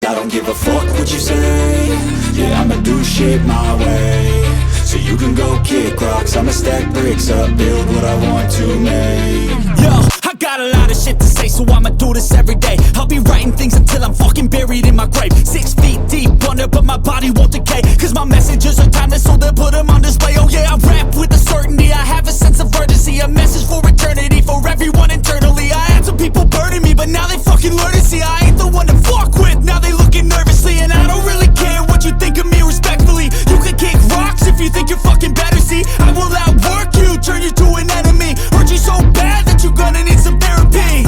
I don't give a fuck what you say. Yeah, I'ma do shit my way. So you can go kick rocks, I'ma stack bricks up, build what I want to make. Yo, I got a lot of shit to say, so I'ma do this every day. I'll be writing things until I'm fucking buried in my grave. 6 feet deep under, but my body won't decay. Cause my messages are timeless, so they'll put them on display. Oh yeah, I rap with a certainty, I have a sense of urgency. A message for eternity, for everyone internally. I had some people burning me, but now they fucking learn to see I ain't the one to fuck with, now they looking nervously. And I don't really care what you think of me, respectfully. You can kick rocks if you think you're fucking better, see. I will outwork you, turn you to an enemy. Hurt you so bad that you're gonna need some therapy.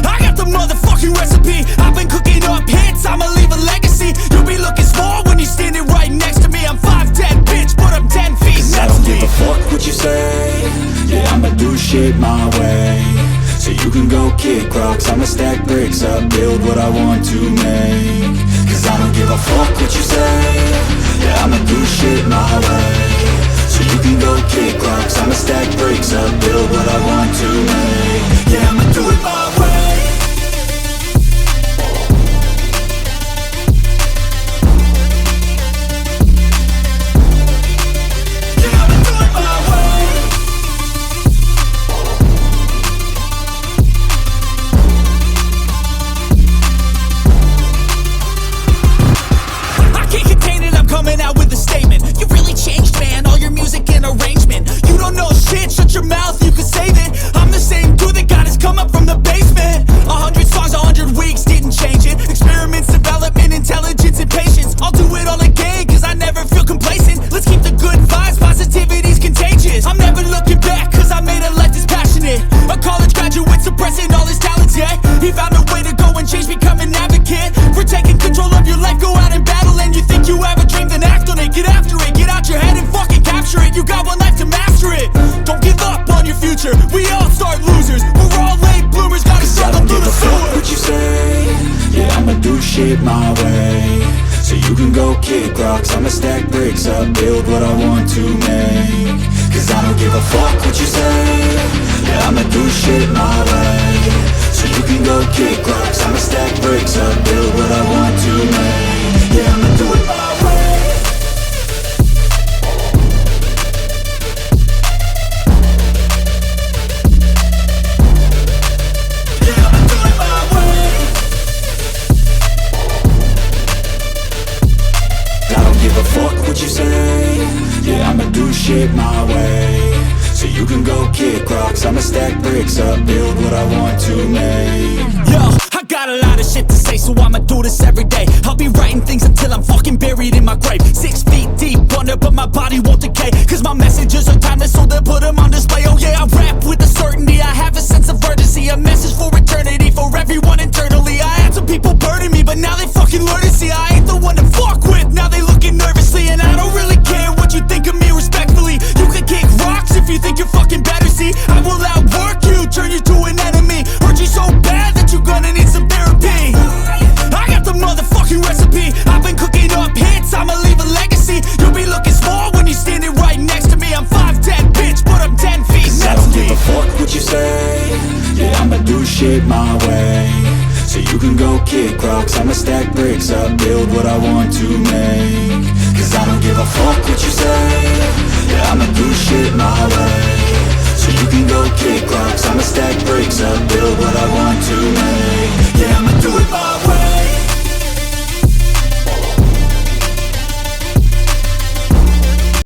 I got the motherfucking recipe, I've been cooking up hits, I'ma leave a legacy. You'll be looking small when you're standing right next to me. I'm 5'10", bitch, but I'm 10 feet next to me. I don't give a fuck what you say. Yeah, I'ma do shit my way. So you can go kick rocks, I'ma stack bricks up, build what I want to make. Cause I don't give a fuck what you say. Yeah, I'ma do shit my way. So you can go kick rocks, I'ma stack bricks up, build what I want to make. Yeah, I'ma do it my way. Coming out with a statement. You really changed, man, all your music and arrangement. You don't know shit, shut your mouth, you can save it. I'm the same dude that got his come up from the basement. 100 songs, 100 weeks, didn't change it. Experiments, development, intelligence, and patience. I'll do it all again, cause I never feel complacent. Let's keep the good vibes, positivity's contagious. I'm never looking back, cause I made a life that's passionate. A college graduate suppressing all his talents, yeah. He found a way to go and change, become an advocate for taking control of your life, go out and battle. And you think you have a dream, then act on it, get after it, get out your head and fucking capture it. You got one life to master it. Don't give up on your future, we all start losers. We're all late bloomers, gotta struggle through the sewer. What you say? Yeah, I'ma do shit my way. So you can go kick rocks, I'ma stack bricks up, build what I want to make. Cause I don't give a fuck what you say. Yeah, I'ma do shit my way. So you can go kick rocks, I'ma stack bricks up, build what I want to make. Yeah, I'ma do it my way. Give a fuck what you say. Yeah, I'ma do shit my way. So you can go kick rocks, I'ma stack bricks up, build what I want to make. Yo, I got a lot of shit to say, so I'ma do this every day. I'll be writing things until I'm fucking buried in my grave. 6 feet deep under, but my body won't decay. Cause my messages are timeless, so they'll put them on display. Oh yeah, I rap with a certainty, I have a sense of urgency. A message for eternity, for everyone internally. I had some people burning me, but now they fucking learn to see I ain't the one to fuck with, now they looking nervously. And I don't really care what you think of me, respectfully. You can kick rocks if you think you're fucking better, see. I will outwork you, turn you to an enemy. Hurt you so bad that you're gonna need some therapy. I got the motherfucking recipe, I've been cooking up hits, I'ma leave a legacy. You'll be looking small when you're standing right next to me. I'm 5'10", bitch, but I'm 10 feet next to me. I don't give a fuck what you say. Yeah, I'ma do shit my way. So you can go kick rocks, I'ma stack bricks up, build what I want to make. Cause I don't give a fuck what you say. Yeah, I'ma do shit my way. So you can go kick rocks, I'ma stack bricks up, build what I want to make. Yeah, I'ma do it my way.